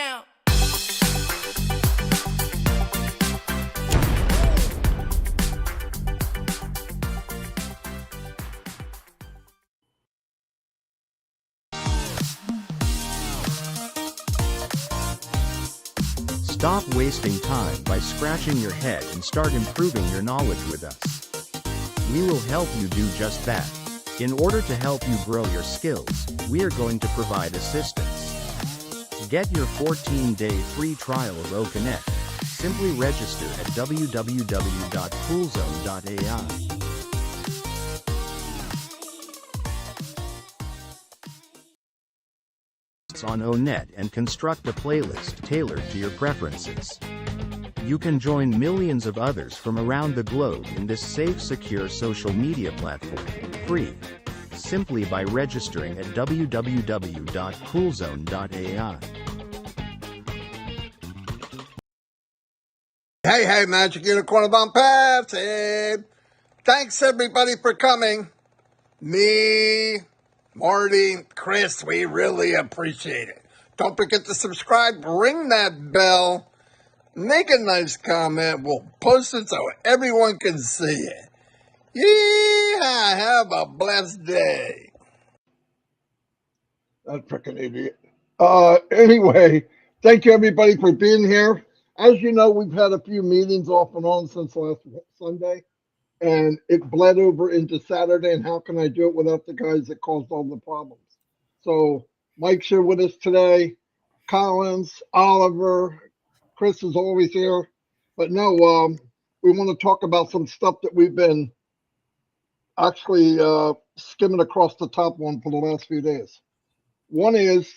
down. Stop wasting time by scratching your head and start improving your knowledge with us. We will help you do just that. In order to help you grow your skills, we are going to provide assistance. Get your 14-day free trial of OConnect. Simply register at www.coolzone.ai. On ONet and construct a playlist tailored to your preferences. You can join millions of others from around the globe in this safe, secure social media platform, free, simply by registering at www.coolzone.ai. Hey, Magic Unicorn of Onpassive. Thanks, everybody, for coming. Me, Marty, Chris, we really appreciate it. Don't forget to subscribe, ring that bell, make a nice comment. We'll post it so everyone can see it. Yeah, have a blessed day. That freaking idiot. Anyway, thank you, everybody, for being here. As you know, we've had a few meetings off and on since last Sunday, and it bled over into Saturday, and how can I do it without the guys that caused all the problems? So Mike's here with us today, Collins, Oliver, Chris is always here. But no, we want to talk about some stuff that we've been actually skimming across the top on for the last few days. One is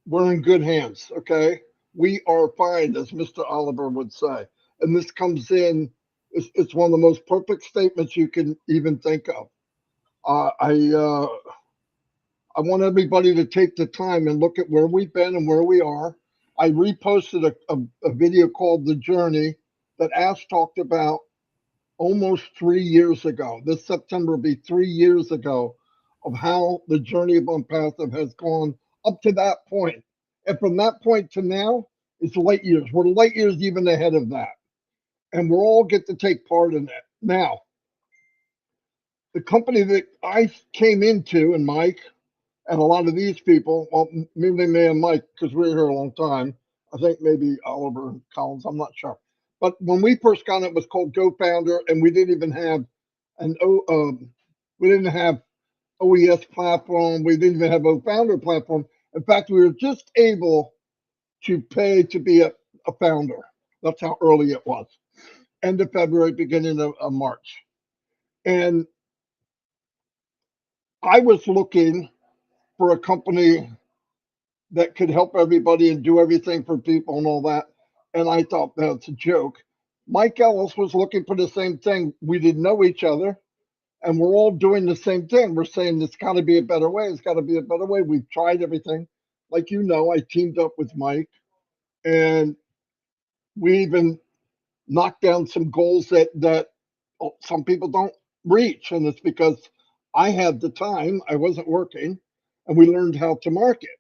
we're in good hands, okay? We are fine, as Mr. Oliver would say. And this comes in, it's one of the most perfect statements you can even think of. I want everybody to take the time and look at where we've been and where we are. I reposted a video called The Journey that Ash talked about almost 3 years ago. This September will be 3 years ago of how the journey of Unpassive has gone up to that point. And from that point to now, it's light years. We're light years even ahead of that. And we'll all get to take part in that. Now, the company that I came into, and Mike, and a lot of these people, well, maybe me and Mike, because we were here a long time. I think maybe Oliver and Collins, I'm not sure. But when we first got it, it was called GoFounder, and we didn't even have we didn't have OES platform. We didn't even have a founder platform. In fact, we were just able to pay to be a founder. That's how early it was. End of February, beginning of March. And I was looking for a company that could help everybody and do everything for people and all that. And I thought that's a joke. Mike Ellis was looking for the same thing. We didn't know each other, and we're all doing the same thing. We're saying there's got to be a better way. It's got to be a better way. We've tried everything. Like you know, I teamed up with Mike, and we even knocked down some goals that some people don't reach. And it's because I had the time, I wasn't working, and we learned how to market.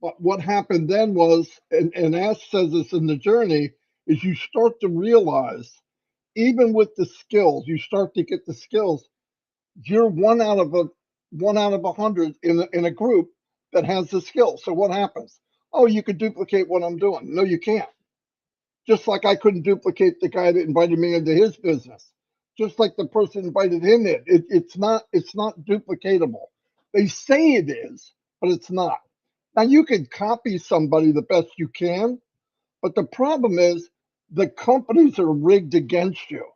But what happened then was, and Ash says this in The Journey, is you start to realize, even with the skills, you start to get the skills. You're one out of 100 in a group that has the skills. So what happens? Oh, you could duplicate what I'm doing. No, you can't. Just like I couldn't duplicate the guy that invited me into his business. Just like the person invited him in. It's not duplicatable. They say it is, but it's not. Now you can copy somebody the best you can, but the problem is the companies are rigged against you.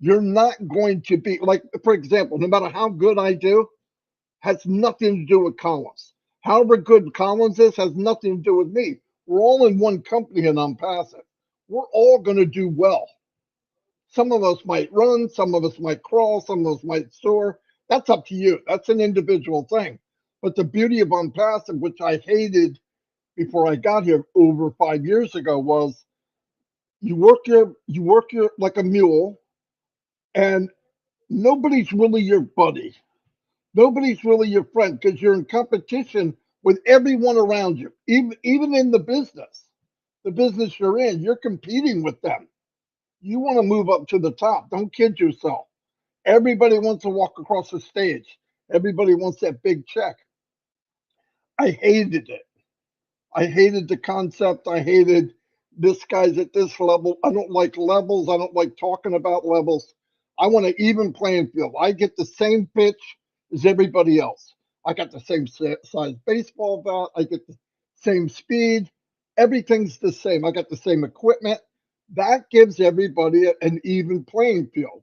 You're not going to be like, for example, no matter how good I do, has nothing to do with Collins. However good Collins is has nothing to do with me. We're all in one company and I'm passive. We're all going to do well. Some of us might run, some of us might crawl, some of us might soar. That's up to you. That's an individual thing. But the beauty of Unpassive, which I hated before I got here over 5 years ago, was you work your like a mule, and nobody's really your buddy. Nobody's really your friend because you're in competition with everyone around you, even in the business you're in, you're competing with them. You want to move up to the top. Don't kid yourself. Everybody wants to walk across the stage. Everybody wants that big check. I hated it. I hated the concept. I hated this guy's at this level. I don't like levels. I don't like talking about levels. I want an even playing field. I get the same pitch as everybody else. I got the same size baseball bat. I get the same speed. Everything's the same. I got the same equipment. That gives everybody an even playing field.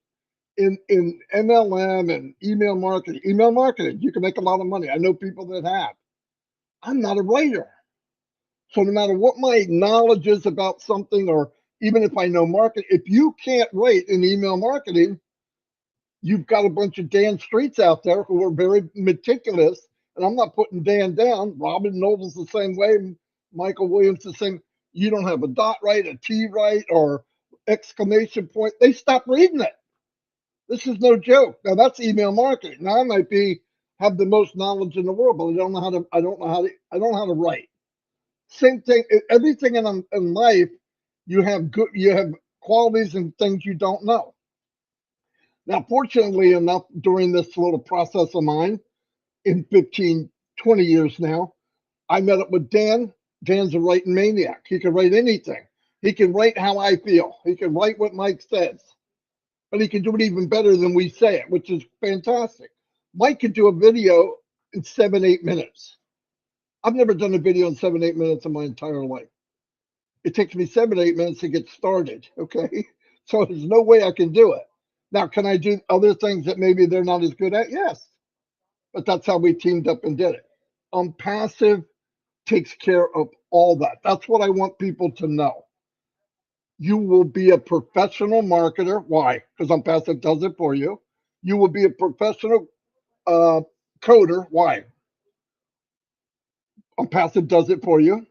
In MLM and email marketing, you can make a lot of money. I know people that have. I'm not a writer. So no matter what my knowledge is about something, or even if I know market, if you can't write in email marketing, you've got a bunch of Dan Streets out there who are very meticulous. And I'm not putting Dan down. Robin Noble's the same way. Michael Williams the same. You don't have a dot right, a T right, or exclamation point. They stop reading it. This is no joke. Now that's email marketing. Now I might have the most knowledge in the world, but I don't know how to write. Same thing. Everything in life, you have qualities and things you don't know. Now, fortunately enough, during this little process of mine, in 15, 20 years now, I met up with Dan. Dan's a writing maniac. He can write anything. He can write how I feel. He can write what Mike says. But he can do it even better than we say it, which is fantastic. Mike can do a video in 7, 8 minutes. I've never done a video in 7, 8 minutes in my entire life. It takes me 7, 8 minutes to get started. Okay. So there's no way I can do it. Now, can I do other things that maybe they're not as good at? Yes. But that's how we teamed up and did it. Onpassive takes care of all that. That's what I want people to know. You will be a professional marketer. Why? Because Onpassive does it for you. You will be a professional coder. Why? Onpassive does it for you.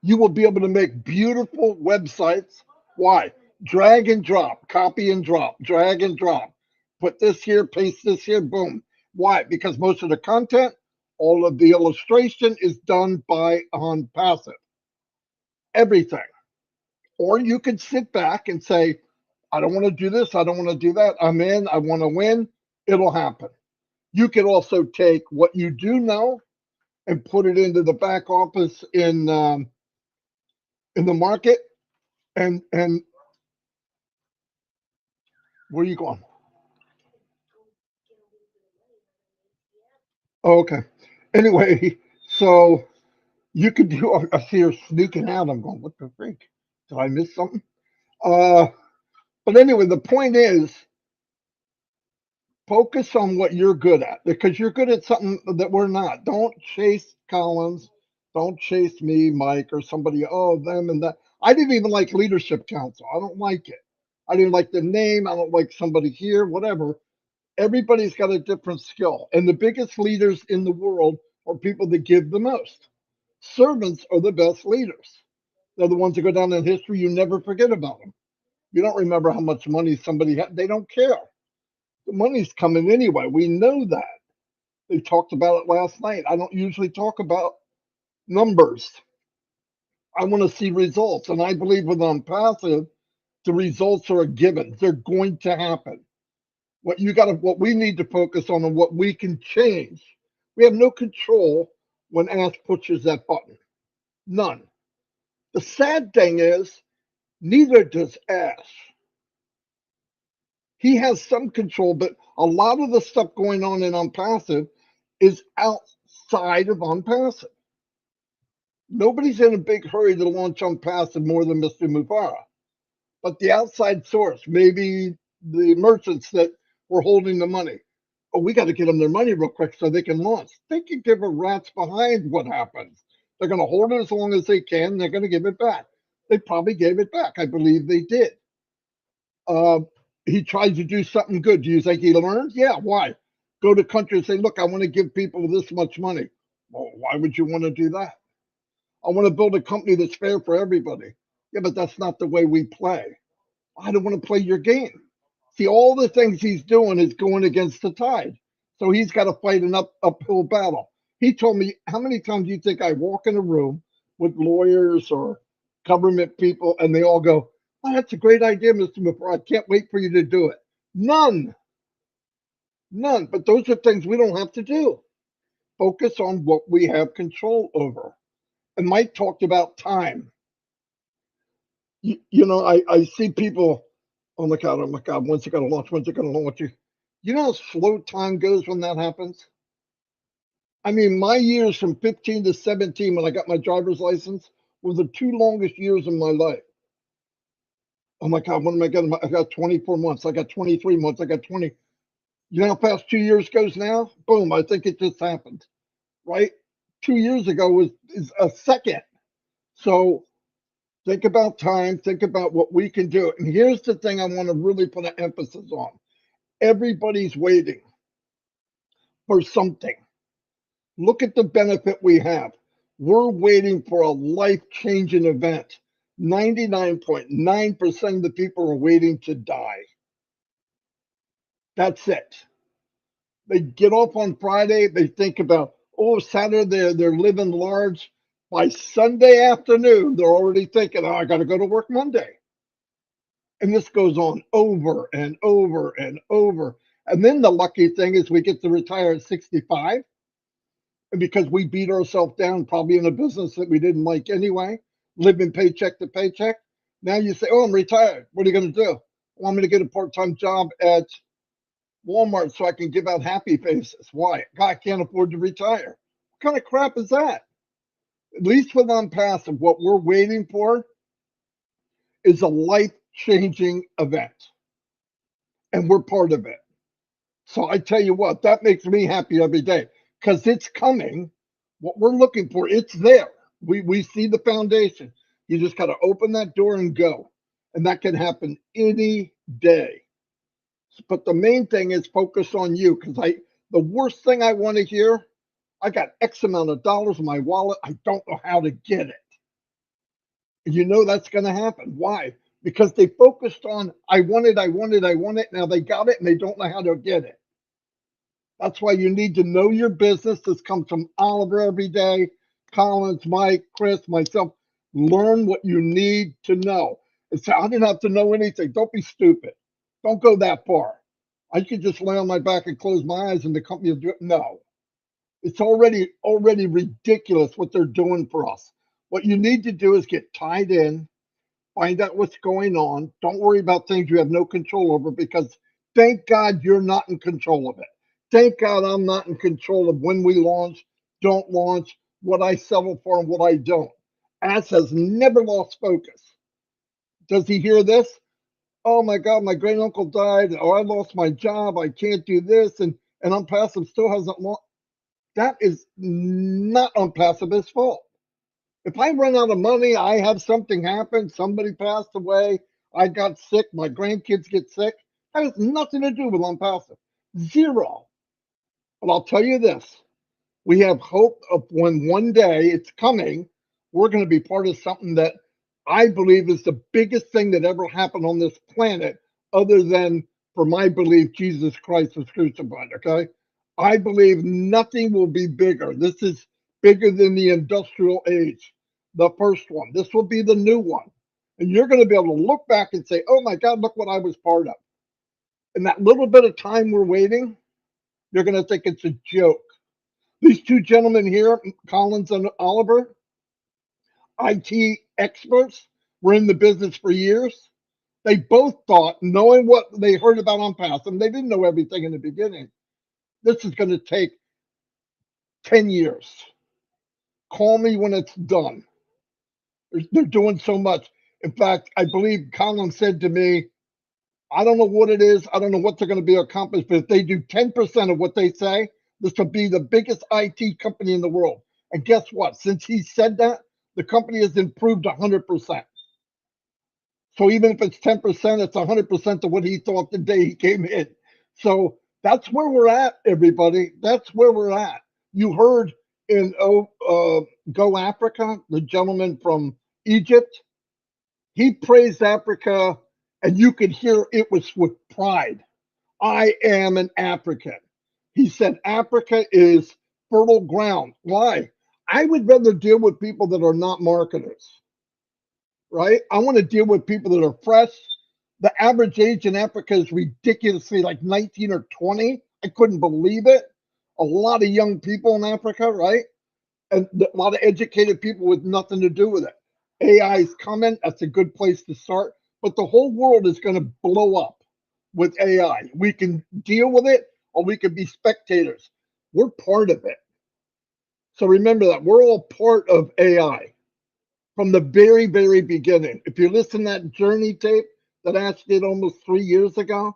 You will be able to make beautiful websites. Why? Drag and drop, copy and drop, drag and drop. Put this here, paste this here, boom. Why? Because most of the content, all of the illustration is done by Onpassive. Everything. Or you could sit back and say, I don't want to do this. I don't want to do that. I'm in. I want to win. It'll happen. You could also take what you do know and put it into the back office in the market. And where are you going? Oh, okay. Anyway, so you could do. I see her sneaking out. I'm going, what the freak? Did I miss something? Uh, but anyway, the point is, focus on what you're good at, because you're good at something that we're not. Don't chase Collins. Don't chase me, Mike, or somebody. Oh, them and that. I didn't even like Leadership Council. I don't like it. I didn't like the name. I don't like somebody here, whatever. Everybody's got a different skill. And the biggest leaders in the world are people that give the most. Servants are the best leaders. They're the ones that go down in history. You never forget about them. You don't remember how much money somebody had. They don't care. The money's coming anyway. We know that. They talked about it last night. I don't usually talk about numbers. I want to see results. And I believe with Onpassive, the results are a given. They're going to happen. What we need to focus on and what we can change. We have no control when Ash pushes that button. None. The sad thing is, neither does Ash. He has some control, but a lot of the stuff going on in Onpassive is outside of Onpassive. Nobody's in a big hurry to launch Onpassive more than Mr. Mufara. But the outside source, maybe the merchants that were holding the money. Oh, we got to get them their money real quick so they can launch. They can give a rat's behind what happens. They're going to hold it as long as they can. They're going to give it back. They probably gave it back. I believe they did. He tried to do something good. Do you think he learned? Yeah. Why? Go to country and say, look, I want to give people this much money. Well, why would you want to do that? I want to build a company that's fair for everybody. Yeah, but that's not the way we play. I don't want to play your game. See, all the things he's doing is going against the tide. So he's got to fight an uphill battle. He told me, how many times do you think I walk in a room with lawyers or government people and they all go, oh, that's a great idea, Mr. Mapper. I can't wait for you to do it. None, none. But those are things we don't have to do. Focus on what we have control over. And Mike talked about time. I see people, oh my God, when's it going to launch? When's it going to launch? You know how slow time goes when that happens? I mean, my years from 15 to 17 when I got my driver's license were the two longest years of my life. Oh my God, what am I getting? I got 24 months. I got 23 months. I got 20. You know how fast 2 years goes now? Boom, I think it just happened, right? 2 years ago is a second. So think about time, think about what we can do. And here's the thing I want to really put an emphasis on. Everybody's waiting for something. Look at the benefit we have. We're waiting for a life-changing event. 99.9% of the people are waiting to die. That's it. They get off on Friday, they think about, oh, Saturday they're living large. By Sunday afternoon, they're already thinking, oh, I got to go to work Monday. And this goes on over and over and over. And then the lucky thing is we get to retire at 65. And because we beat ourselves down, probably in a business that we didn't like anyway, living paycheck to paycheck. Now you say, oh, I'm retired. What are you going to do? Want me to get a part-time job at Walmart so I can give out happy faces. Why? God, I can't afford to retire. What kind of crap is that? At least with Onpassive, what we're waiting for is a life-changing event. And we're part of it. So I tell you what, that makes me happy every day because it's coming. What we're looking for, it's there. We see the foundation. You just got to open that door and go. And that can happen any day. But the main thing is focus on you because the worst thing I want to hear, I got X amount of dollars in my wallet. I don't know how to get it. And you know that's going to happen. Why? Because they focused on, I want it, I want it, I want it. Now they got it and they don't know how to get it. That's why you need to know your business. This comes from Oliver every day, Collins, Mike, Chris, myself. Learn what you need to know. And say, I didn't have to know anything. Don't be stupid. Don't go that far. I could just lay on my back and close my eyes and the company will do it. No. It's already ridiculous what they're doing for us. What you need to do is get tied in, find out what's going on. Don't worry about things you have no control over because thank God you're not in control of it. Thank God I'm not in control of when we launch, don't launch, what I settle for and what I don't. Ass has never lost focus. Does he hear this? Oh my God, my great uncle died. Oh, I lost my job. I can't do this. And Onpassive still hasn't launched. That is not Onpassive's fault. If I run out of money, I have something happen, somebody passed away, I got sick, my grandkids get sick, that has nothing to do with Onpassive. Zero. But I'll tell you this, we have hope of when one day it's coming, we're going to be part of something that I believe is the biggest thing that ever happened on this planet, other than, for my belief, Jesus Christ was crucified, okay? I believe nothing will be bigger. This is bigger than the industrial age, the first one. This will be the new one. And you're going to be able to look back and say, oh my God, look what I was part of. And that little bit of time we're waiting, you're going to think it's a joke. These two gentlemen here, Collins and Oliver, IT experts, were in the business for years. They both thought, knowing what they heard about Onpassive, they didn't know everything in the beginning. This is going to take 10 years. Call me when it's done. They're doing so much. In fact, I believe Collins said to me, I don't know what it is. I don't know what they're going to be accomplished, but if they do 10% of what they say, this will be the biggest IT company in the world. And guess what? Since he said that, the company has improved 100%. So even if it's 10%, it's 100% of what he thought the day he came in. So that's where we're at, everybody. That's where we're at. You heard in Go Africa, the gentleman from Egypt, he praised Africa, and you could hear it was with pride. I am an African. He said Africa is fertile ground. Why? I would rather deal with people that are not marketers, right? I want to deal with people that are fresh. The average age in Africa is ridiculously like 19 or 20. I couldn't believe it. A lot of young people in Africa, right? And a lot of educated people with nothing to do with it. AI is coming. That's a good place to start. But the whole world is going to blow up with AI. We can deal with it or we can be spectators. We're part of it. So remember that we're all part of AI from the very, very beginning. If you listen to that journey tape that Ash did almost 3 years ago,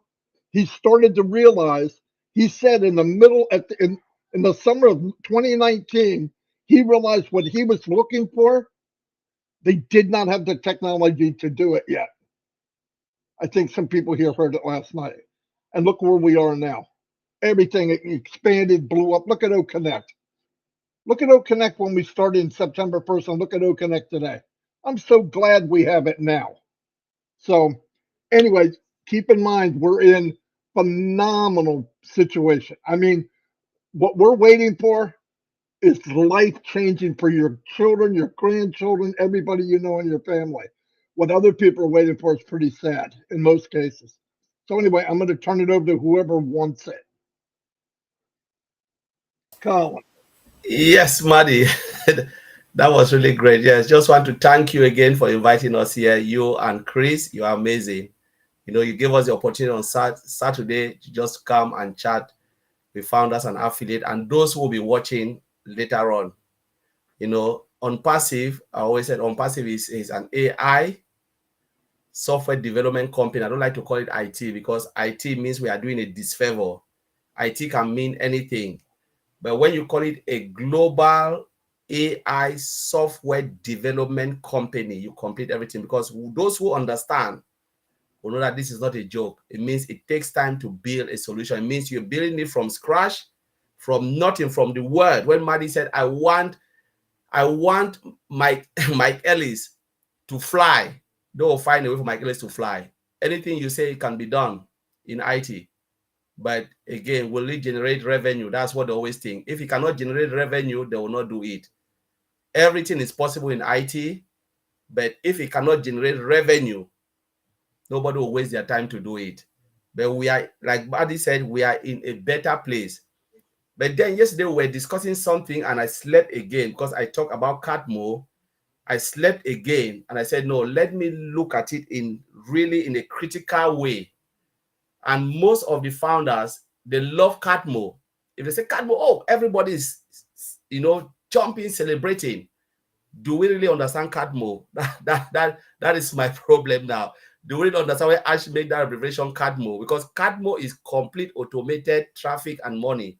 he started to realize, he said in the middle, in the summer of 2019, he realized what he was looking for, they did not have the technology to do it yet. I think some people here heard it last night. And look where we are now. Everything expanded, blew up. Look at O Connect. Look at O Connect when we started in September 1st, and look at O Connect today. I'm so glad we have it now. So, anyway, keep in mind we're in phenomenal situation. I mean, what we're waiting for is life changing for your children, your grandchildren, everybody you know in your family. What other people are waiting for is pretty sad in most cases. So anyway, I'm going to turn it over to whoever wants it. Colin. Yes, Marty. That was really great. Yes, just want to thank you again for inviting us here. You and Chris, you are amazing. You know, you gave us the opportunity on Saturday to just come and chat. We found us an affiliate, and those who will be watching later on. You know, Onpassive, I always said Onpassive is an AI software development company. I don't like to call it IT because IT means we are doing a disfavor. IT can mean anything. But when you call it a global AI software development company, you complete everything, because those who understand will know that this is not a joke. It means it takes time to build a solution. It means you're building it from scratch, from nothing, from the word. When Marty said, I want Mike Ellis to fly, they will find a way for Mike Ellis to fly. Anything you say can be done in IT. But again, will it generate revenue? That's what they always think. If it cannot generate revenue, they will not do it. Everything is possible in IT, but if it cannot generate revenue, nobody will waste their time to do it. But we are, like Marty said, we are in a better place. But then yesterday we were discussing something and I slept again because I talked about Catmo. I slept again and I said, no, let me look at it in a critical way. And most of the founders, they love Catmo. If they say Catmo, oh, everybody is, jumping, celebrating. Do we really understand Catmo? That is my problem now. Do we really understand why Ash made that abbreviation Catmo? Because Catmo is complete automated traffic and money.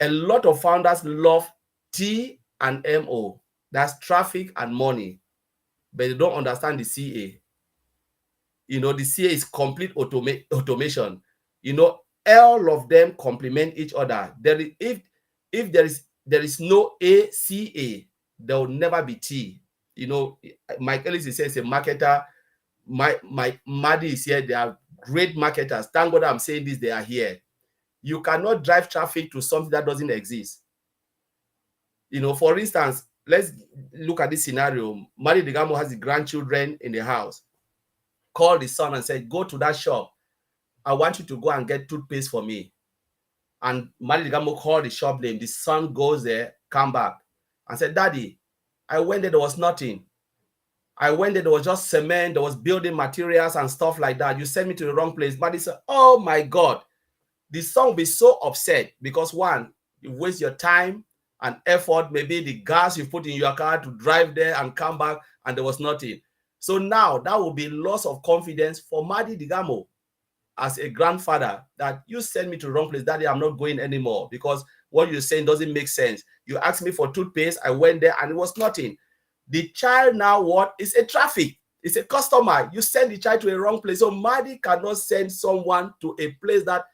A lot of founders love T and MO. That's traffic and money. But they don't understand the CA. The CA is complete automation. All of them complement each other. If there is no ACA, there will never be T. Mike Ellis is a marketer. My Marty is here. They are great marketers. Thank God I'm saying this. They are here. You cannot drive traffic to something that doesn't exist. For instance, let's look at this scenario. Marty Digamo has the grandchildren in the house. Call the son and said, go to that shop. I want you to go and get toothpaste for me. And Marty Digamo called the shop name. The son goes there, come back, and said, Daddy, I went there was nothing. I went there was just cement, there was building materials and stuff like that. You sent me to the wrong place. Marty said, oh my God. The son will be so upset because, one, you waste your time and effort, maybe the gas you put in your car to drive there and come back, and there was nothing. So now that will be loss of confidence for Marty Digamo as a grandfather, that you send me to the wrong place, Daddy, I'm not going anymore because what you're saying doesn't make sense. You asked me for toothpaste, I went there and it was nothing. The child now, what is a traffic? It's a customer. You send the child to a wrong place. So Marty cannot send someone to a place that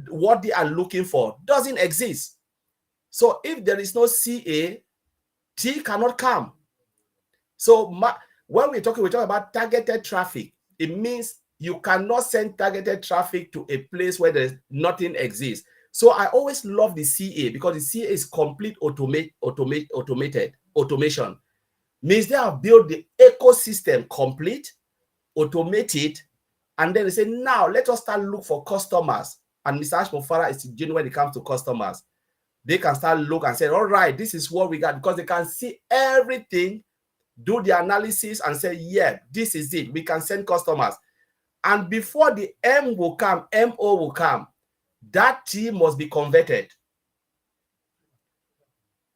what they are looking for doesn't exist. So if there is no CA, T cannot come. So when we talk about targeted traffic, it means you cannot send targeted traffic to a place where there's nothing exists. So I always love the CA because the CA is complete automation. Means they have built the ecosystem complete, automate it, and then they say, now let us start look for customers. And Mr. Ashmofara is genuine when it comes to customers. They can start look and say, all right, this is what we got, because they can see everything, do the analysis and say, yeah, this is it. We can send customers. And before the M will come, MO will come, that T must be converted.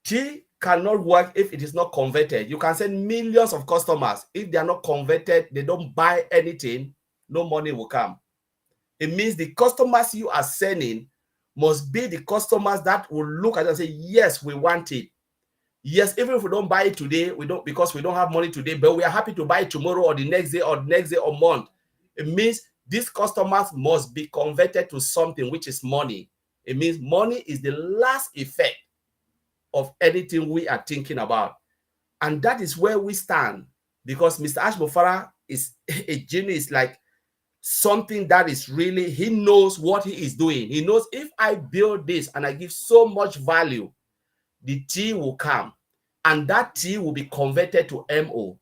T cannot work if it is not converted. You can send millions of customers. If they are not converted, they don't buy anything, no money will come. It means the customers you are sending must be the customers that will look at it and say, yes, we want it. Yes, even if we don't buy it today, we don't, because we don't have money today, but we are happy to buy it tomorrow or the next day or month. It means these customers must be converted to something which is money. It means money is the last effect of anything we are thinking about. And that is where we stand, because Mr. Ashmofara is a genius, like something that is really, he knows what he is doing. He knows if I build this and I give so much value, the T will come and that T will be converted to MO.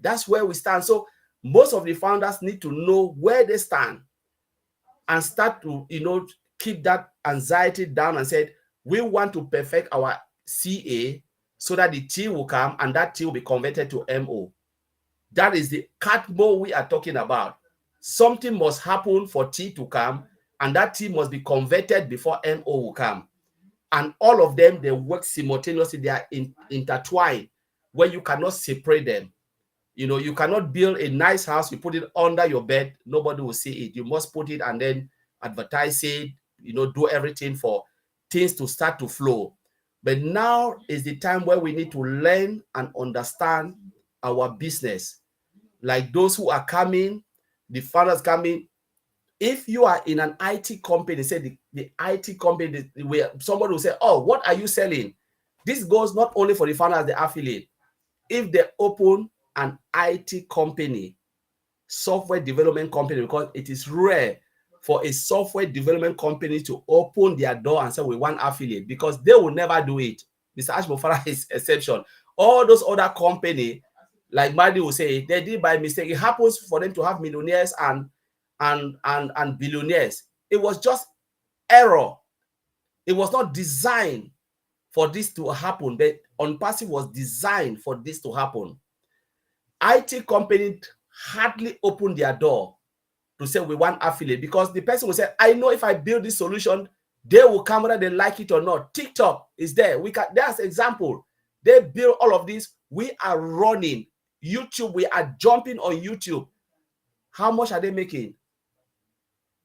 That's where we stand. So most of the founders need to know where they stand and start to, keep that anxiety down and say, we want to perfect our CA so that the T will come and that T will be converted to MO. That is the cat mode we are talking about. Something must happen for T to come, and that T must be converted before MO will come. And all of them, they work simultaneously. They are intertwined, where you cannot separate them. You cannot build a nice house, you put it under your bed, nobody will see it. You must put it and then advertise it, do everything for things to start to flow. But now is the time where we need to learn and understand our business. Like those who are coming, the founders coming. If you are in an IT company, say the IT company, where somebody will say, oh, what are you selling? This goes not only for the founder as the affiliate. If they open an IT company, software development company, because it is rare for a software development company to open their door and say, we want affiliate, because they will never do it. Mr. Ashmofara is exception. All those other companies, like Marty will say, they did by mistake. It happens for them to have millionaires and billionaires. It was just error. It was not designed for this to happen. But Onpassive was designed for this to happen. IT companies hardly open their door to say we want affiliate, because the person will say, I know if I build this solution, they will come whether they like it or not. TikTok is there. There's an example. They build all of this. We are running YouTube. We are jumping on YouTube. How much are they making?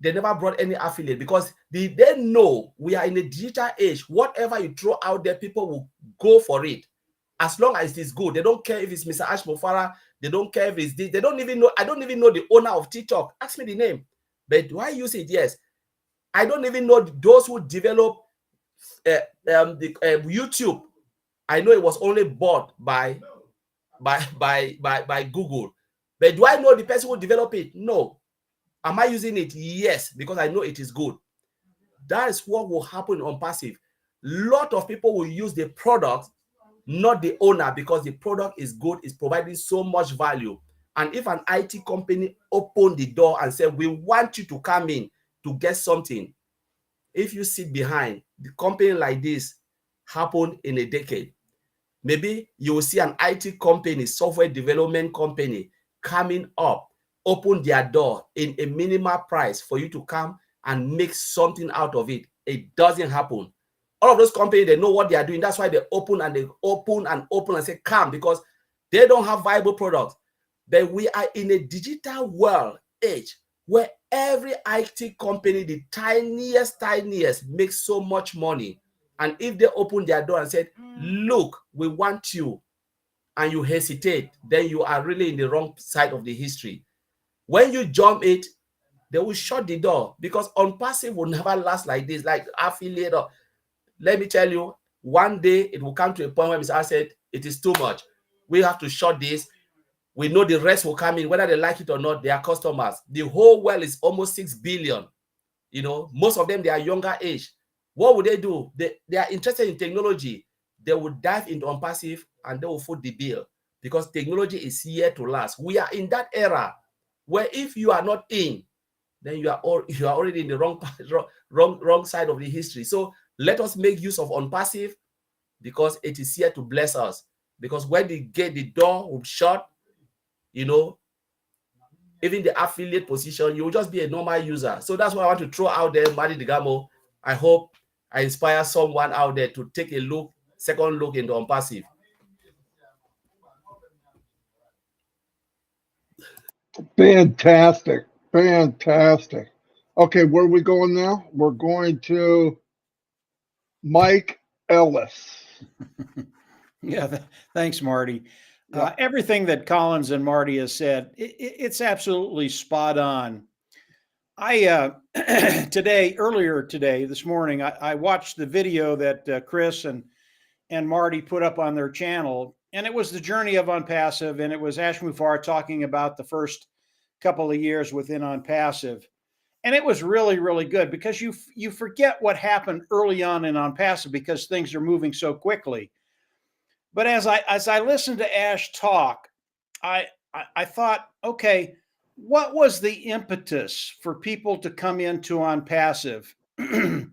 They never brought any affiliate, because they know we are in a digital age. Whatever you throw out there, people will go for it. As long as it is good. They don't care if it's Mr. Ashmofara. They don't care if it's this. They don't even know. I don't even know the owner of TikTok. Ask me the name. But do I use it? Yes. I don't even know those who develop YouTube. I know it was only bought by Google. But do I know the person who developed it? No. Am I using it? Yes, because I know it is good. That is what will happen on Passive. Lot of people will use the product, not the owner, because the product is good, is providing so much value. And if an IT company open the door and say, we want you to come in to get something, if you sit behind, the company like this happen in a decade. Maybe you will see an IT company, software development company coming up, open their door in a minimal price for you to come and make something out of it. It doesn't happen. All of those companies, they know what they are doing. That's why they open and say, come, because they don't have viable products. But we are in a digital world age where every IT company, the tiniest, makes so much money. And if they open their door and said, look, we want you, and you hesitate, then you are really in the wrong side of the history. When you jump it, they will shut the door, because Onpassive will never last like this, like affiliate. Let me tell you, one day it will come to a point where Mr. said, it is too much. We have to shut this. We know the rest will come in, whether they like it or not, they are customers. The whole world is almost 6 billion. Most of them, they are younger age. What would they do? They are interested in technology. They will dive into Onpassive and they will foot the bill because technology is here to last. We are in that era where if you are not in, then you are already in the wrong side of the history. So let us make use of Onpassive because it is here to bless us. Because when the door will shut, you know, even the affiliate position, you will just be a normal user. So that's what I want to throw out there, Marty Digamo. I hope I inspire someone out there to take a second look into Onpassive. Fantastic. Fantastic. Okay, where are we going now? We're going to Mike Ellis. Yeah, thanks, Marty. Yeah. Everything that Collins and Marty has said, it's absolutely spot on. I earlier today, this morning, I watched the video that Chris and Marty put up on their channel, and it was the journey of Onpassive, and it was Ash Mufareh talking about the first couple of years within Onpassive. And it was really, really good because you forget what happened early on in Onpassive because things are moving so quickly. But as I listened to Ash talk, I thought, okay, what was the impetus for people to come into Onpassive? And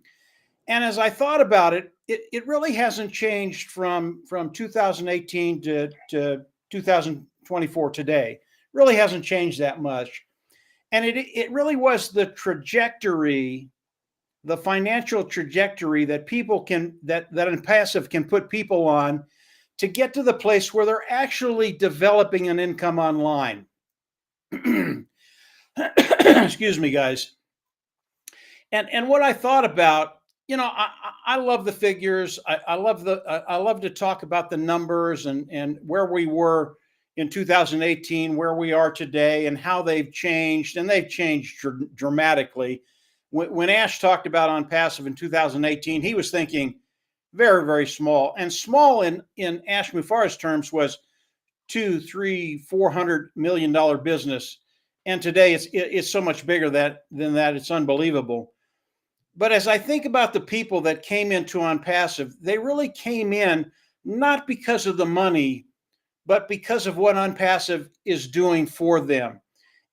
as I thought about it, it really hasn't changed from 2018 to 2024 today. Really hasn't changed that much. And it really was the trajectory, the financial trajectory that people that Onpassive can put people on to get to the place where they're actually developing an income online. Excuse me, guys. And what I thought about, you know, I love the figures. I love to talk about the numbers and where we were in 2018, where we are today, and how they've changed, and they've changed dramatically. When Ash talked about Onpassive in 2018, he was thinking very, very small, and small in Ash Mufareh's terms was $200, $300, $400 million business, and today it's so much bigger than that. It's unbelievable. But as I think about the people that came into Onpassive, they really came in not because of the money, but because of what Onpassive is doing for them.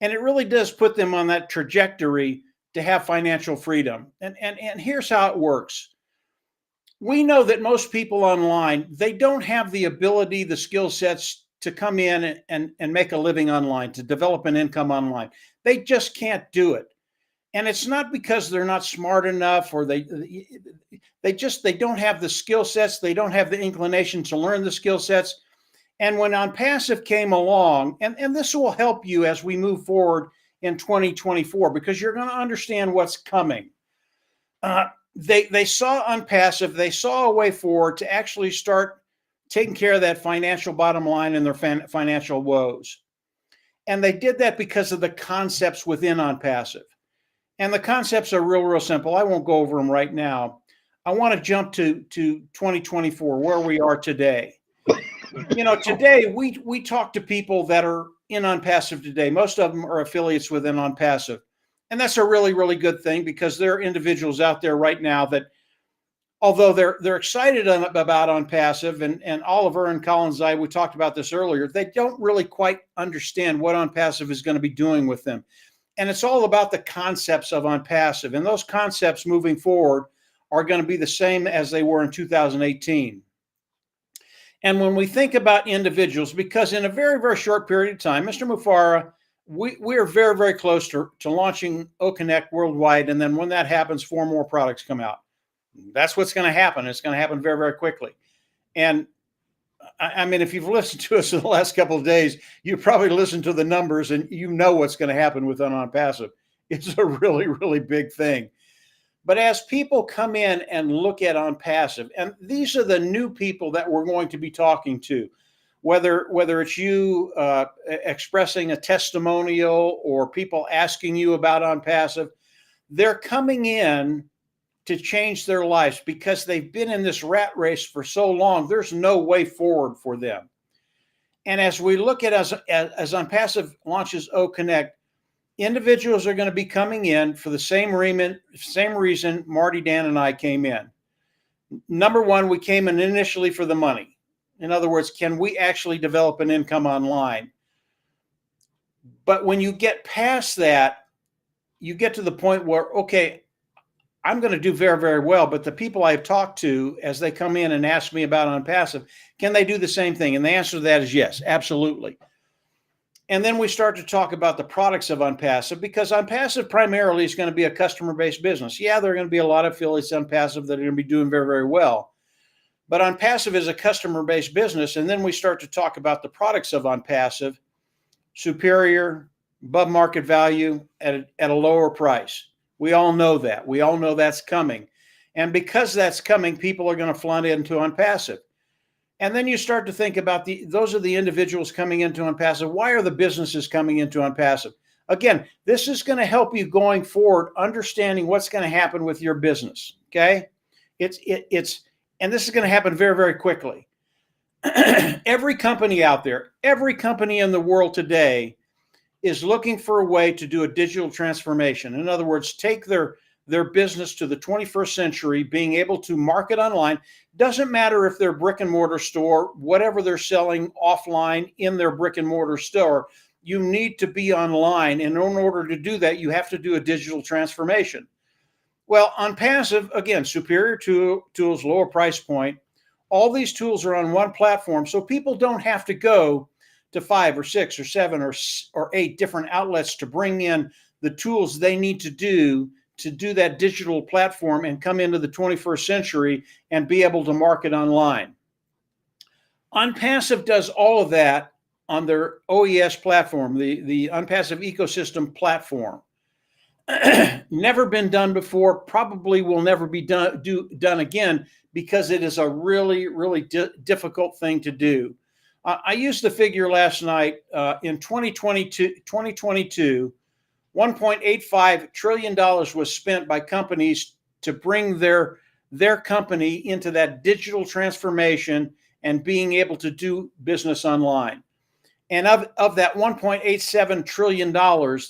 And it really does put them on that trajectory to have financial freedom. And here's how it works. We know that most people online, they don't have the ability, the skill sets to come in and make a living online, to develop an income online. They just can't do it. And it's not because they're not smart enough or they don't have the skill sets. They don't have the inclination to learn the skill sets. And when Onpassive came along, and this will help you as we move forward in 2024, because you're going to understand what's coming. They saw Onpassive, they saw a way forward to actually start taking care of that financial bottom line and their financial woes. And they did that because of the concepts within Onpassive. And the concepts are real simple. I won't go over them right now. I want to jump to 2024, where we are today. You know, today we talk to people that are in Onpassive today. Most of them are affiliates within Onpassive. And that's a really, really good thing because there are individuals out there right now that, although they're excited about Onpassive, and Oliver and Collins and I, we talked about this earlier, they don't really quite understand what Onpassive is going to be doing with them. And it's all about the concepts of Onpassive. And those concepts moving forward are going to be the same as they were in 2018. And when we think about individuals, because in a very, very short period of time, Mr. Mufareh, we are very, very close to launching OConnect worldwide. And then when that happens, 4 more products come out. That's what's going to happen. It's going to happen very, very quickly. And I mean, if you've listened to us in the last couple of days, you probably listened to the numbers and you know what's going to happen with Onpassive. It's a really, really big thing. But as people come in and look at Onpassive, and these are the new people that we're going to be talking to, whether it's you expressing a testimonial or people asking you about Onpassive, they're coming in to change their lives because they've been in this rat race for so long. There's no way forward for them. And as we look at as Onpassive launches OConnect, individuals are going to be coming in for the same reason Marty, Dan, and I came in. Number one, we came in initially for the money. In other words, can we actually develop an income online? But when you get past that, you get to the point where, okay, I'm going to do very, very well. But the people I've talked to as they come in and ask me about Onpassive, can they do the same thing? And the answer to that is yes, absolutely. And then we start to talk about the products of Onpassive, because Onpassive primarily is going to be a customer-based business. Yeah, there are going to be a lot of affiliates Onpassive that are going to be doing very, very well. But Onpassive is a customer-based business. And then we start to talk about the products of Onpassive, superior, above market value at a lower price. We all know that. We all know that's coming. And because that's coming, people are going to flood into Onpassive. And then you start to think about those are the individuals coming into Onpassive. Why are the businesses coming into Onpassive? Again, this is going to help you going forward, understanding what's going to happen with your business. Okay. And this is going to happen very, very quickly. Every company out there, every company in the world today is looking for a way to do a digital transformation. In other words, take their business to the 21st century, being able to market online. Doesn't matter if they're brick and mortar store, whatever they're selling offline in their brick and mortar store, you need to be online. And in order to do that, you have to do a digital transformation. Well, Onpassive, again, superior tools, lower price point. All these tools are on one platform, so people don't have to go to 5 or 6 or 7 or 8 different outlets to bring in the tools they need to do that digital platform and come into the 21st century and be able to market online. Onpassive does all of that on their OES platform, the Onpassive ecosystem platform. Never been done before, probably will never be done again, because it is a really, really difficult thing to do. I used the figure last night. In 2022, $1.85 trillion was spent by companies to bring their company into that digital transformation and being able to do business online. And of that $1.87 trillion,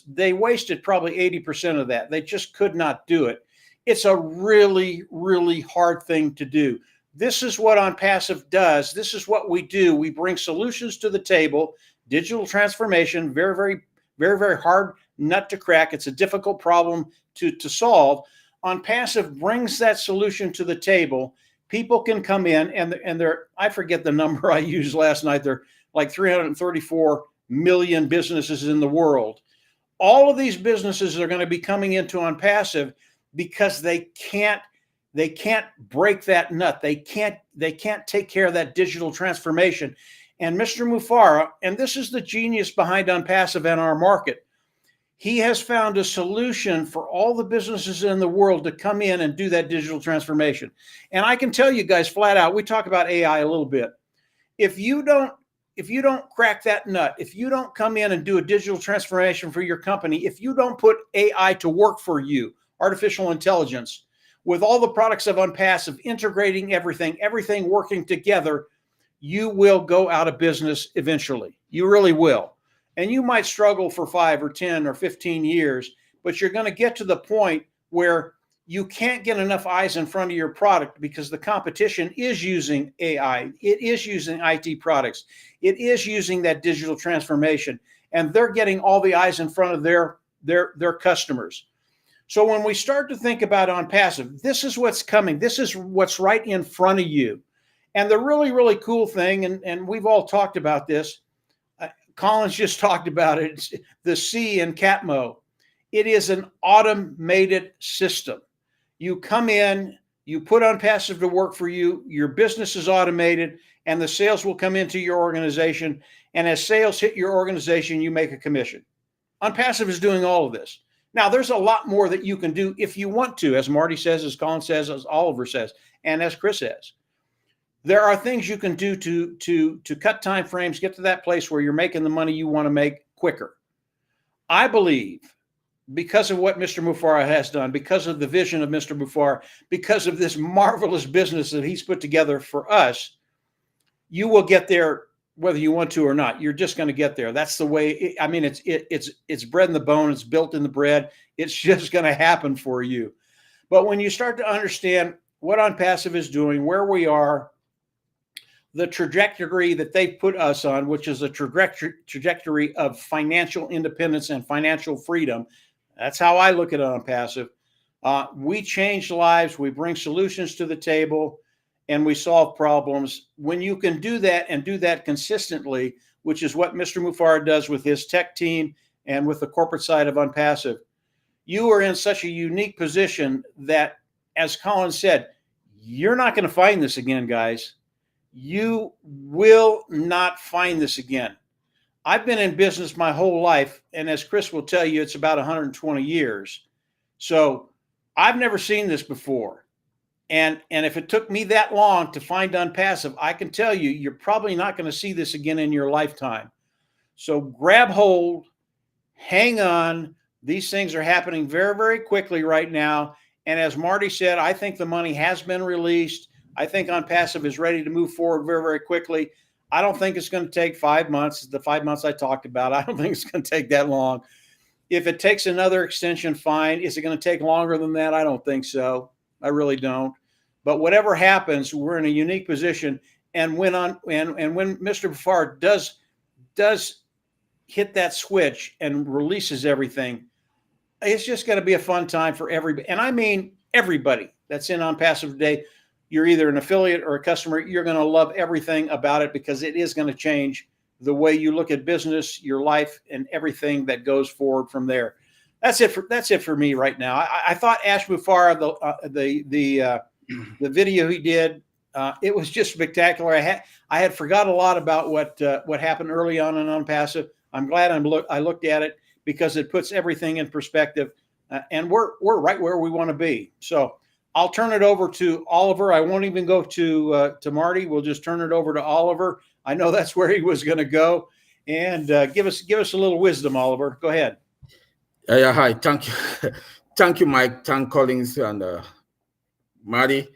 they wasted probably 80% of that. They just could not do it. It's a really, really hard thing to do. This is what Onpassive does. This is what we do. We bring solutions to the table. Digital transformation, very, very, very, very hard nut to crack. It's a difficult problem to solve. Onpassive brings that solution to the table. People can come in and they're, I forget the number I used last night. They're like 334 million businesses in the world. All of these businesses are going to be coming into Onpassive because they can't break that nut. They can't take care of that digital transformation. And Mr. Mufareh, and this is the genius behind Onpassive and our market, he has found a solution for all the businesses in the world to come in and do that digital transformation. And I can tell you guys flat out, we talk about AI a little bit. If you don't crack that nut, if you don't come in and do a digital transformation for your company, if you don't put AI to work for you, artificial intelligence, with all the products of Onpassive, integrating everything working together, you will go out of business eventually. You really will. And you might struggle for 5 or 10 or 15 years, but you're going to get to the point where you can't get enough eyes in front of your product because the competition is using AI. It is using IT products. It is using that digital transformation, and they're getting all the eyes in front of their customers. So when we start to think about Onpassive, this is what's coming. This is what's right in front of you. And the really, really cool thing, and we've all talked about this, Colin's just talked about it, it's the C in Catmo. It is an automated system. You come in, you put Onpassive to work for you, your business is automated, and the sales will come into your organization. And as sales hit your organization, you make a commission. Onpassive is doing all of this. Now, there's a lot more that you can do if you want to, as Marty says, as Colin says, as Oliver says, and as Chris says. There are things you can do to cut time frames, get to that place where you're making the money you want to make quicker. I believe, because of what Mr. Mufareh has done, because of the vision of Mr. Mufareh, because of this marvelous business that he's put together for us, you will get there whether you want to or not. You're just going to get there. That's the way. I mean, it's bread in the bone. It's built in the bread. It's just going to happen for you. But when you start to understand what Onpassive is doing, where we are, the trajectory that they've put us on, which is a trajectory of financial independence and financial freedom. That's how I look at Onpassive. We change lives, we bring solutions to the table, and we solve problems. When you can do that and do that consistently, which is what Mr. Muffar does with his tech team and with the corporate side of Onpassive, you are in such a unique position that, as Colin said, you're not going to find this again, guys. You will not find this again. I've been in business my whole life, and as Chris will tell you, it's about 120 years. So I've never seen this before. And if it took me that long to find Onpassive, I can tell you, you're probably not going to see this again in your lifetime. So grab hold, hang on. These things are happening very, very quickly right now. And as Marty said, I think the money has been released. I think Onpassive is ready to move forward very, very quickly. I don't think it's going to take 5 months, the 5 months I talked about. I don't think it's going to take that long. If it takes another extension, fine. Is it going to take longer than that? I don't think so. I really don't. But whatever happens, we're in a unique position. And when Mr. Muffar does hit that switch and releases everything, it's just going to be a fun time for everybody. And I mean everybody that's in Onpassive today. You're either an affiliate or a customer. You're going to love everything about it because it is going to change the way you look at business, your life, and everything that goes forward from there. That's it for me right now. I thought Ash Muffar, the video he did, it was just spectacular. I had forgot a lot about what happened early on in Onpassive. I'm glad I looked at it because it puts everything in perspective, and we're right where we want to be. So I'll turn it over to Oliver. I won't even go to Marty. We'll just turn it over to Oliver. I know that's where he was going to go, and give us a little wisdom, Oliver. Go ahead. Yeah, hi. Thank you, thank you, Mike. Thank Collins and Marty.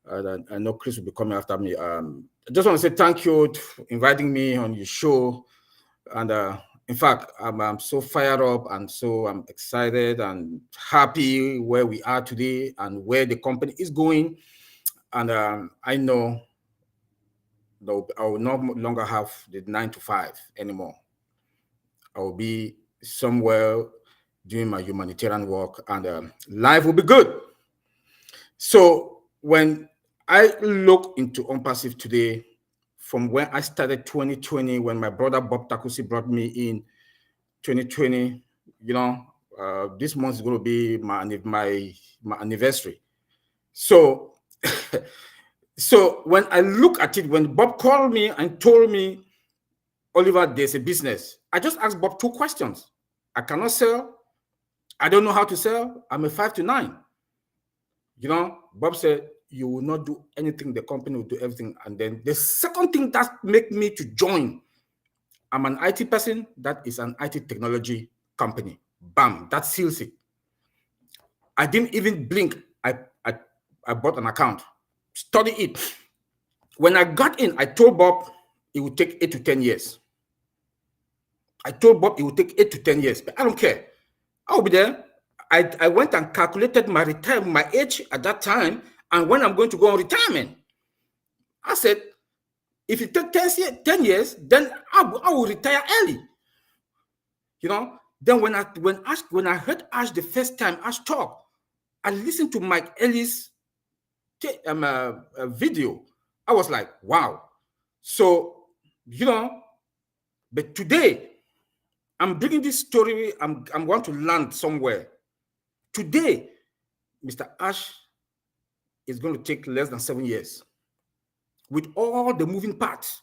I know Chris will be coming after me. I just want to say thank you for inviting me on your show, and in fact, I'm so fired up and so I'm excited and happy where we are today and where the company is going. And I know that I will no longer have the 9 to 5 anymore. I will be somewhere doing my humanitarian work, and life will be good. So when I look into Onpassive today, from when I started 2020, when my brother Bob Takusi brought me in 2020, this month is going to be my anniversary. So, so when I look at it, when Bob called me and told me, Oliver, there's a business, I just asked Bob 2 questions. I cannot sell. I don't know how to sell. I'm a 5 to 9. Bob said, you will not do anything. The company will do everything. And then the second thing that made me to join, I'm an IT person. That is an IT technology company. Bam, that seals it. I didn't even blink. I bought an account, study it. When I got in, I told Bob it would take 8 to 10 years. I told Bob it would take 8 to 10 years, but I don't care. I'll be there. I went and calculated my age at that time and when I'm going to go on retirement. I said, if it takes 10 years, then I will retire early. Then when I heard Ash the first time, Ash talk, I listened to Mike Ellis' video. I was like, wow. So, but today, I'm bringing this story, I'm going to land somewhere. Today, Mr. Ash is going to take less than 7 years. With all the moving parts.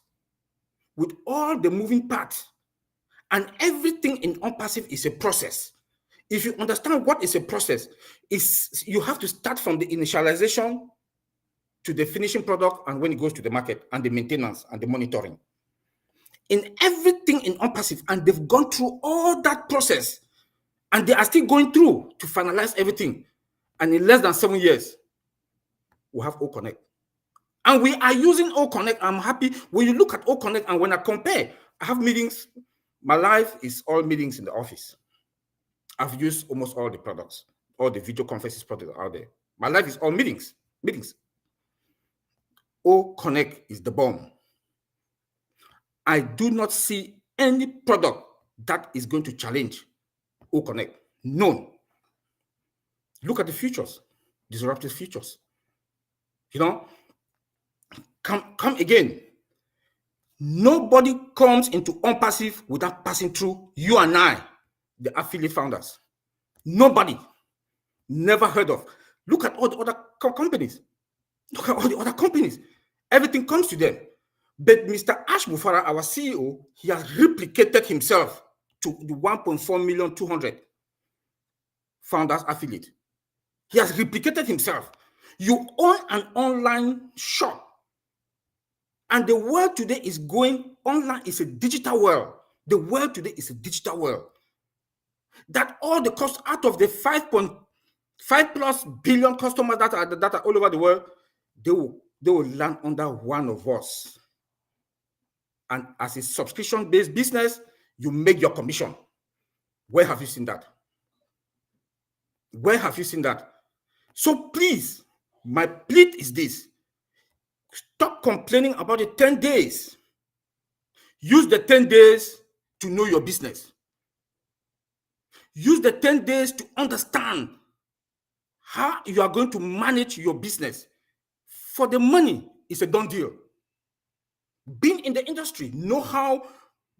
And everything in Onpassive is a process. If you understand what is a process, you have to start from the initialization to the finishing product and when it goes to the market and the maintenance and the monitoring. In everything in Onpassive, and they've gone through all that process and they are still going through to finalize everything. And in less than 7 years, we'll have O Connect. And we are using O Connect. I'm happy when you look at O Connect and when I compare, I have meetings. My life is all meetings in the office. I've used almost all the products, all the video conferences products out there. My life is all meetings. O Connect is the bomb. I do not see any product that is going to challenge O Connect. None. Look at the features, disruptive features. You know, come again. Nobody comes into Onpassive without passing through you and I, the affiliate founders. Nobody. Never heard of. Look at all the other companies. Look at all the other companies. Everything comes to them. But Mr. Ash Mufara, our CEO, he has replicated himself to the 1.4 million 200 founders affiliate. He has replicated himself. You own an online shop. And the world today is going online. It's a digital world. The world today is a digital world. That all the cost out of the 5.5+ billion customers that are all over the world, they will land under one of us. And as a subscription-based business, you make your commission. Where have you seen that? Where have you seen that? So please, my plea is this. Stop complaining about the 10 days. Use the 10 days to know your business. Use the 10 days to understand how you are going to manage your business. For the money, it's a done deal. Being in the industry, know how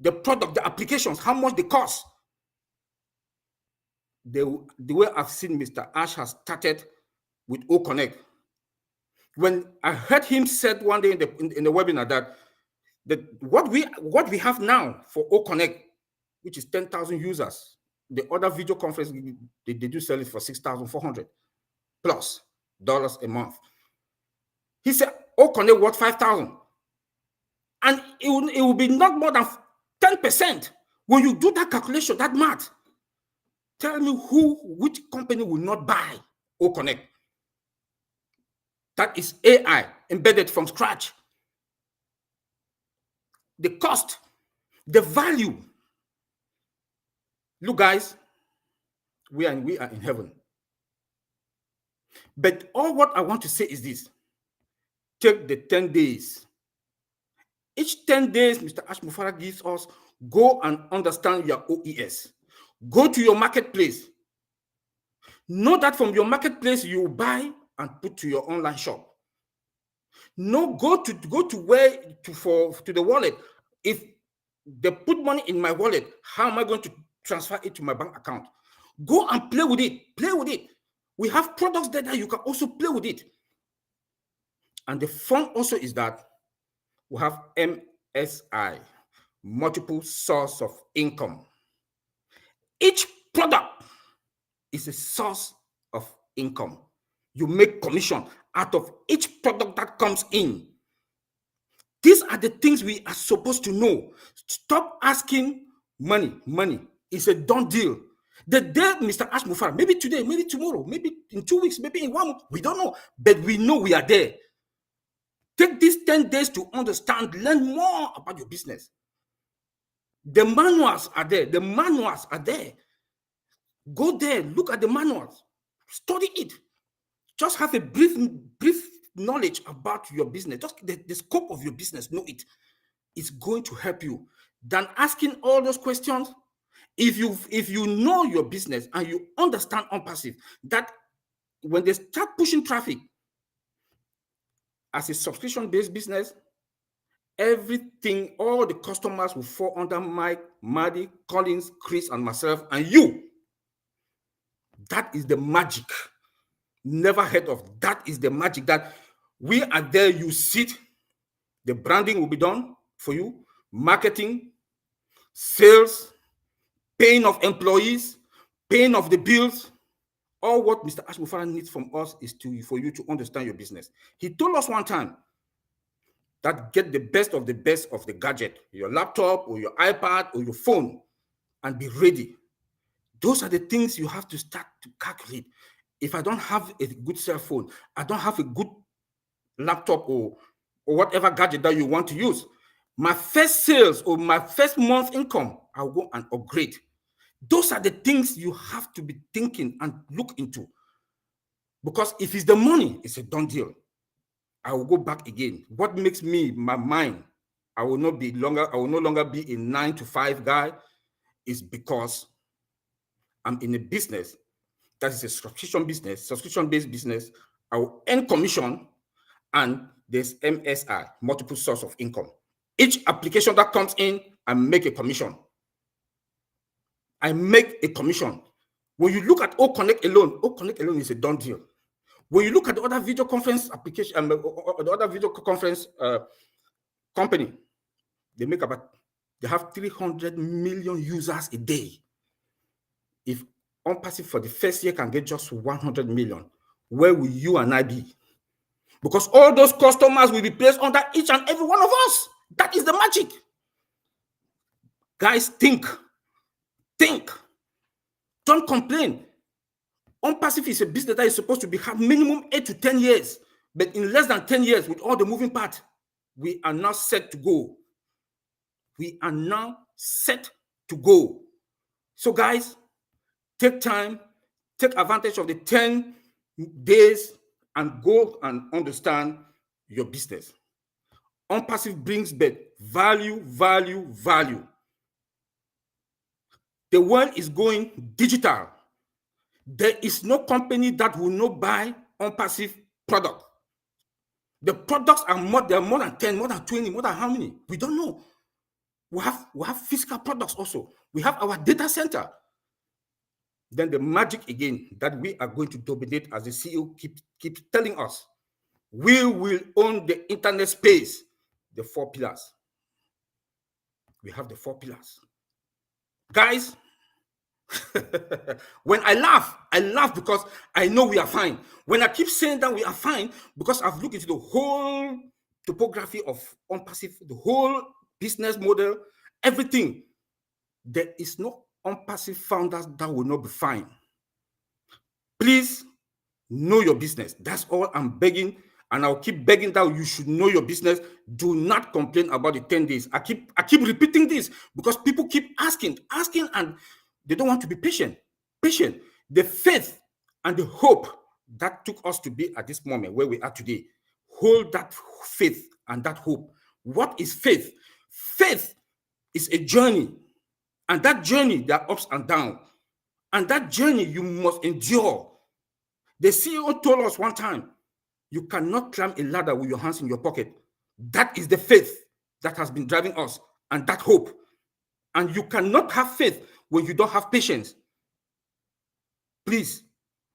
the product, the applications, how much they cost. The way I've seen Mr. Ash has started with O Connect. When I heard him said one day in the webinar that what we have now for O Connect, which is 10,000 users, the other video conference they do sell it for $6,400+ a month. He said O Connect worth 5,000, and it will be not more than 10%. When you do that calculation, that math, tell me which company will not buy O Connect? That is AI embedded from scratch. The cost, the value. Look, guys, we are in heaven. But all what I want to say is this. Take the 10 days. Each 10 days, Mr. Ash Mufara gives us, go and understand your OES. Go to your marketplace. Know that from your marketplace, you buy and put to your online shop. No, go to the wallet. If they put money in my wallet, how am I going to transfer it to my bank account? Go and play with it. Play with it. We have products there that you can also play with it. And the fun also is that we have MSI, multiple source of income. Each product is a source of income. You make commission out of each product that comes in. These are the things we are supposed to know. Stop asking money. Money is a done deal. The day Mr. Ash Mufara, maybe today, maybe tomorrow, maybe in 2 weeks, maybe in 1 month, we don't know, but we know we are there. Take these 10 days to understand, learn more about your business. The manuals are there. The manuals are there. Go there, look at the manuals, study it. Just have a brief knowledge about your business. Just the scope of your business, know it. It's going to help you. Than asking all those questions. If you know your business and you understand Onpassive, that when they start pushing traffic as a subscription-based business, everything, all the customers will fall under Mike, Marty, Collins, Chris, and myself, and you. That is the magic. Never heard of. That is the magic, that we are there, you sit, the branding will be done for you, marketing, sales, paying of employees, paying of the bills. All what Mr. Ash Mufara needs from us is for you to understand your business. He told us one time that get the best of the gadget, your laptop or your iPad or your phone, and be ready. Those are the things you have to start to calculate. If I don't have a good cell phone, I don't have a good laptop or or whatever gadget that you want to use. My first sales or my first month income, I'll go and upgrade. Those are the things you have to be thinking and look into. Because if it's the money, it's a done deal. I will go back again. What makes me, my mind, I will no longer be a 9-to-5 guy, is because I'm in a business that is a subscription-based business. I will earn commission, and there's MSI, multiple source of income. Each application that comes in, I make a commission. I make a commission. When you look at O-Connect alone is a done deal. When you look at the other video conference application, the other video conference company, they have 300 million users a day. If Onpassive for the first year can get just 100 million, where will you and I be? Because all those customers will be placed under each and every one of us. That is the magic. Guys, think. Don't complain. Onpassive is a business that is supposed to have minimum 8 to 10 years. But in less than 10 years, with all the moving parts, we are now set to go. So guys, take time, take advantage of the 10 days and go and understand your business. Onpassive brings back value. The world is going digital. There is no company that will not buy Onpassive product. The products are more than 10, more than 20, more than how many? We don't know. We have physical products also. We have our data center. Then the magic again that we are going to dominate, as the CEO keeps telling us, we will own the internet space, the 4 pillars. We have the 4 pillars. Guys, when I laugh because I know we are fine. When I keep saying that we are fine, because I've looked into the whole topography of Onpassive, the whole business model, everything. There is no Onpassive founders that will not be fine. Please know your business. That's all I'm begging, and I'll keep begging that you should know your business. Do not complain about the 10 days. I keep repeating this because people keep asking, and they don't want to be patient. The faith and the hope that took us to be at this moment where we are today. Hold that faith and that hope. What is faith? Faith is a journey. And that journey, there are ups and downs. And that journey, you must endure. The CEO told us one time, you cannot climb a ladder with your hands in your pocket. That is the faith that has been driving us, and that hope. And you cannot have faith when you don't have patience. Please,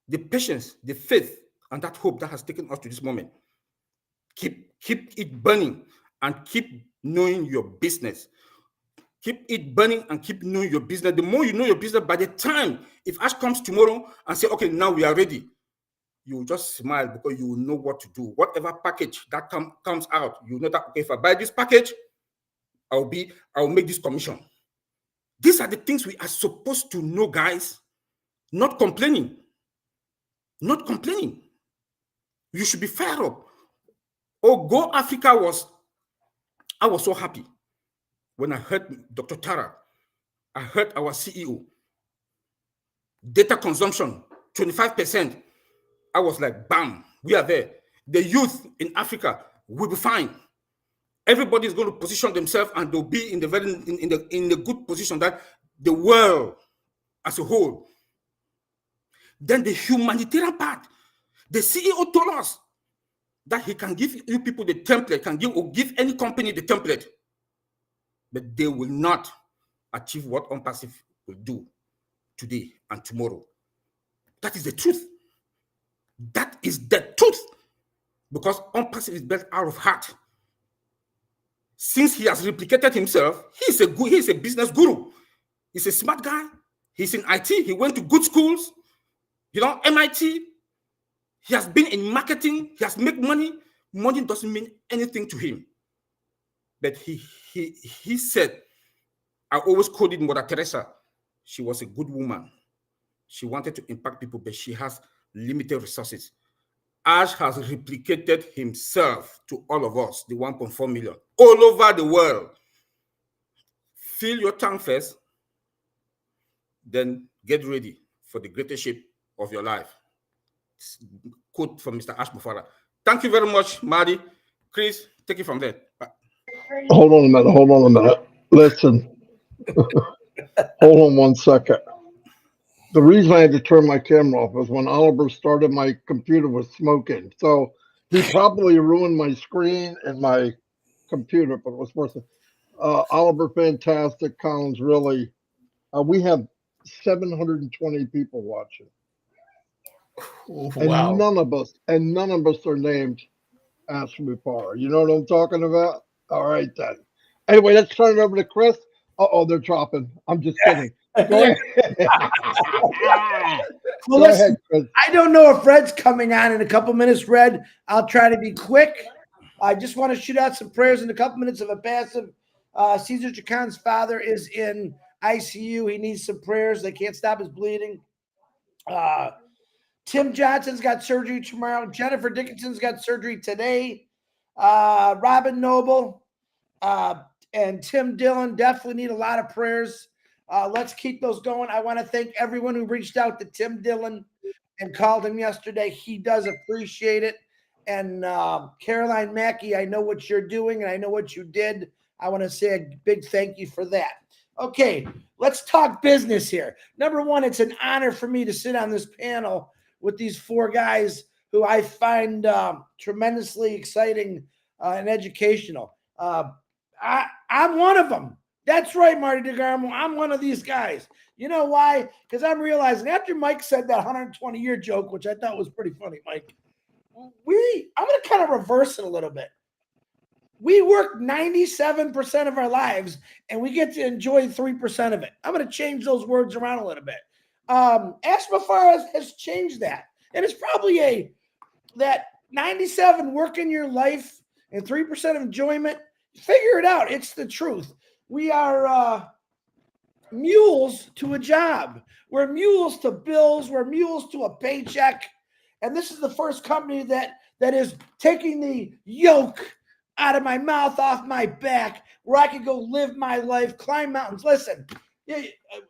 the patience, the faith, and that hope that has taken us to this moment, keep it burning and keep knowing your business. Keep it burning and keep knowing your business. The more you know your business, by the time, if Ash comes tomorrow and say, okay, now we are ready, you will just smile because you will know what to do. Whatever package that comes out, you know that, okay, if I buy this package, I will make this commission. These are the things we are supposed to know, guys. Not complaining. You should be fired up. Oh, Go Africa I was so happy when I heard Dr. Tara. I heard our CEO. Data consumption, 25%. I was like, bam, we are there. The youth in Africa will be fine. Everybody is going to position themselves, and they'll be in the good position that the world as a whole. Then the humanitarian part. The CEO told us that he can give you people the template, give any company the template, but they will not achieve what Onpassive will do today and tomorrow. That is the truth. That is the truth. Because Onpassive is built out of heart. Since he has replicated himself, he's a business guru. He's a smart guy. He's in IT. He went to good schools, MIT. He has been in marketing. He has made money. Money doesn't mean anything to him. But he said, I always quoted Mother Teresa. She was a good woman. She wanted to impact people, but she has limited resources. Ash has replicated himself to all of us, the 1.4 million, all over the world. Fill your tank first, then get ready for the greatest ship of your life. Quote from Mr. Ash Mufara. Thank you very much, Marty. Chris, take it from there. Hold on a minute. Listen. Hold on 1 second. The reason I had to turn my camera off was when Oliver started, my computer was smoking. So he probably ruined my screen and my computer, but it was worth it. Oliver, fantastic. Collins, really. We have 720 people watching. Wow. And none of us are named Ash Mufara. You know what I'm talking about? All right then. Anyway, let's turn it over to Chris. Uh-oh, they're dropping. I'm just kidding. Go ahead. Well, Go listen, ahead, Chris. I don't know if Red's coming on in a couple minutes. Red, I'll try to be quick. I just want to shoot out some prayers in a couple minutes of Onpassive. Caesar Jacan's father is in ICU. He needs some prayers. They can't stop his bleeding. Tim Johnson's got surgery tomorrow. Jennifer Dickinson's got surgery today. Robin Noble and Tim Dillon definitely need a lot of prayers. Let's keep those going. I want to thank everyone who reached out to Tim Dillon and called him yesterday. He does appreciate it. And Caroline Mackey, I know what you're doing and I know what you did. I want to say a big thank you for that. Okay, let's talk business here. Number one, it's an honor for me to sit on this panel with these four guys who I find tremendously exciting and educational. I'm one of them. That's right, Marty DeGarmo. I'm one of these guys. You know why? Because I'm realizing after Mike said that 120-year joke, which I thought was pretty funny, Mike, I'm going to kind of reverse it a little bit. We work 97% of our lives, and we get to enjoy 3% of it. I'm going to change those words around a little bit. Ash Mufara has changed that. And it's probably that 97 work in your life and 3% of enjoyment. Figure it out. It's the truth. We are mules to a job. We're mules to bills. We're mules to a paycheck. And this is the first company that is taking the yoke out of my mouth, off my back, where I could go live my life, climb mountains. Listen,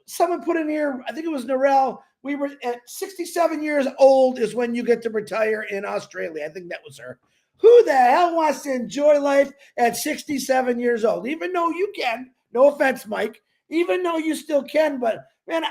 someone put in here, I think it was Narelle, we were at 67 years old is when you get to retire in Australia. I think that was her. Who the hell wants to enjoy life at 67 years old? Even though you can, no offense, Mike, even though you still can, but man,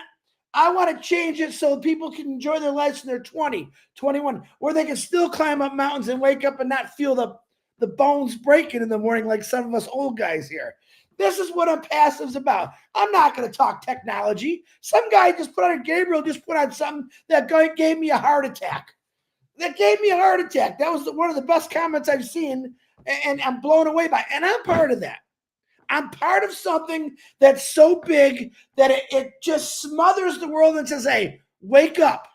I want to change it so people can enjoy their lives when they're 20, 21, where they can still climb up mountains and wake up and not feel the bones breaking in the morning like some of us old guys here. This is what Onpassive's about. I'm not going to talk technology. Some guy just put on Gabriel just put on something that gave me a heart attack. That gave me a heart attack. That was one of the best comments I've seen, and I'm blown away by it. And I'm part of that. I'm part of something that's so big that it just smothers the world and says, hey, wake up.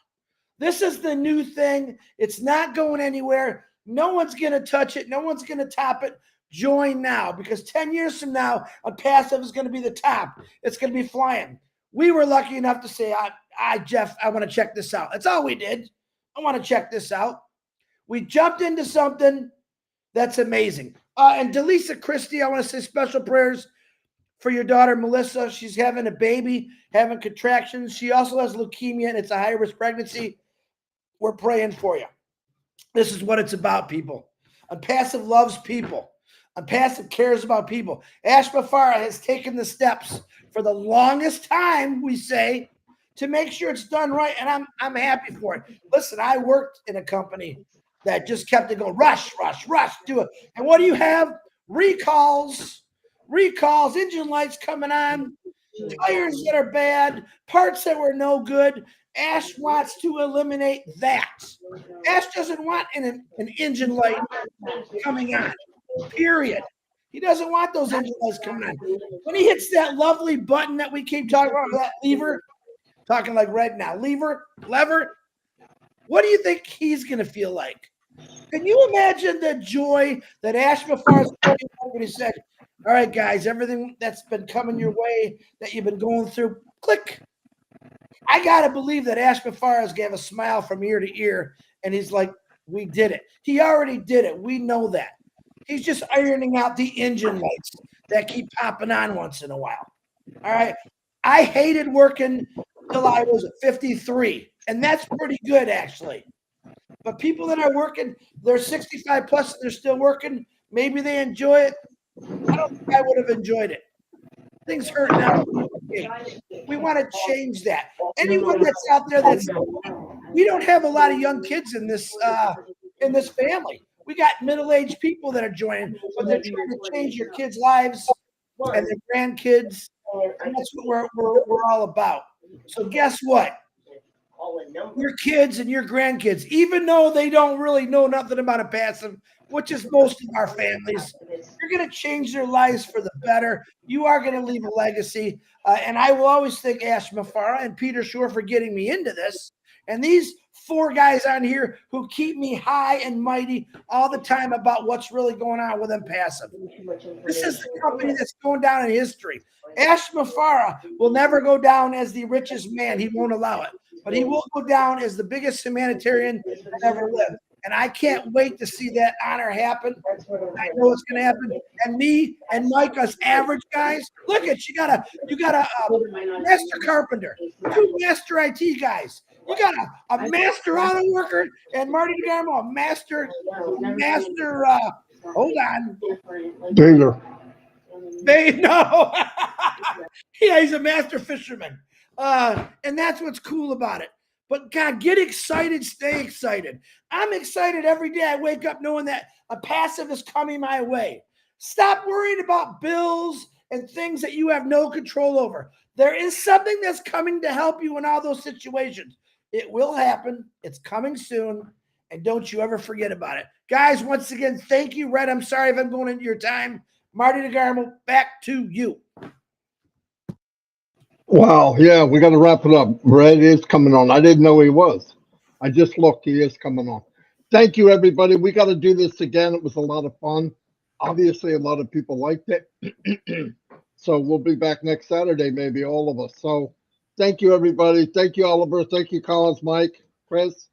This is the new thing. It's not going anywhere. No one's going to touch it. No one's going to top it. Join now, because 10 years from now, Onpassive is going to be the top. It's going to be flying. We were lucky enough to say, Jeff, I want to check this out. That's all we did. I want to check this out. We jumped into something that's amazing. And Delisa Christie, I want to say special prayers for your daughter, Melissa. She's having a baby, having contractions. She also has leukemia, and it's a high-risk pregnancy. We're praying for you. This is what it's about, people. Onpassive loves people. Onpassive cares about people. Ash Mufara has taken the steps for the longest time, we say, to make sure it's done right, and I'm happy for it. Listen, I worked in a company that just kept it going, rush, do it. And what do you have? Recalls, engine lights coming on, tires that are bad, parts that were no good. Ash wants to eliminate that. Ash doesn't want an engine light coming on, period. He doesn't want those engine lights coming on. When he hits that lovely button that we keep talking about, that lever, talking like Red now, lever, what do you think he's going to feel like? Can you imagine the joy that Ash Mufara's when he said, all right, guys, everything that's been coming your way, that you've been going through, click. I got to believe that Ash Mufara's gave a smile from ear to ear, and he's like, We did it. He already did it. We know that. He's just ironing out the engine lights that keep popping on once in a while. All right. I hated working till I was 53, and that's pretty good, actually. But people that are working, they're 65 plus, they're still working. Maybe they enjoy it. I don't think I would have enjoyed it. Things hurt now. We want to change that. Anyone that's out there we don't have a lot of young kids in this family. We got middle-aged people that are joining, but they're trying to change your kids' lives and their grandkids. And that's what we're all about. So guess what? Your kids and your grandkids, even though they don't really know nothing about Onpassive, which is most of our families, you're going to change their lives for the better. You are going to leave a legacy. And I will always thank Ash Mafara and Peter Shore for getting me into this. And these 4 guys on here who keep me high and mighty all the time about what's really going on with Onpassive. This is the company that's going down in history. Ash Mafara will never go down as the richest man. He won't allow it. But he will go down as the biggest humanitarian that ever lived. And I can't wait to see that honor happen. I know it's going to happen. And me and Mike, us average guys, look at you got a master carpenter, 2 master IT guys. You got a master auto worker and Marty DeGarmo, a master. Hold on. Baylor. No. Yeah, he's a master fisherman. And that's what's cool about it. But God, get excited, stay excited. I'm excited every day I wake up knowing that Onpassive is coming my way. Stop worrying about bills and things that you have no control over. There is something that's coming to help you in all those situations. It will happen. It's coming soon. And don't you ever forget about it. Guys, once again, thank you, Red. I'm sorry if I'm going into your time. Marty DeGarmo, back to you. Wow. Yeah, we got to wrap it up. Red is coming on. I didn't know he was. I just looked. He is coming on. Thank you, everybody. We got to do this again. It was a lot of fun. Obviously, a lot of people liked it. So we'll be back next Saturday, maybe all of us. So thank you, everybody. Thank you, Oliver. Thank you, Collins, Mike, Chris.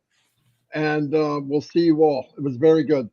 And we'll see you all. It was very good.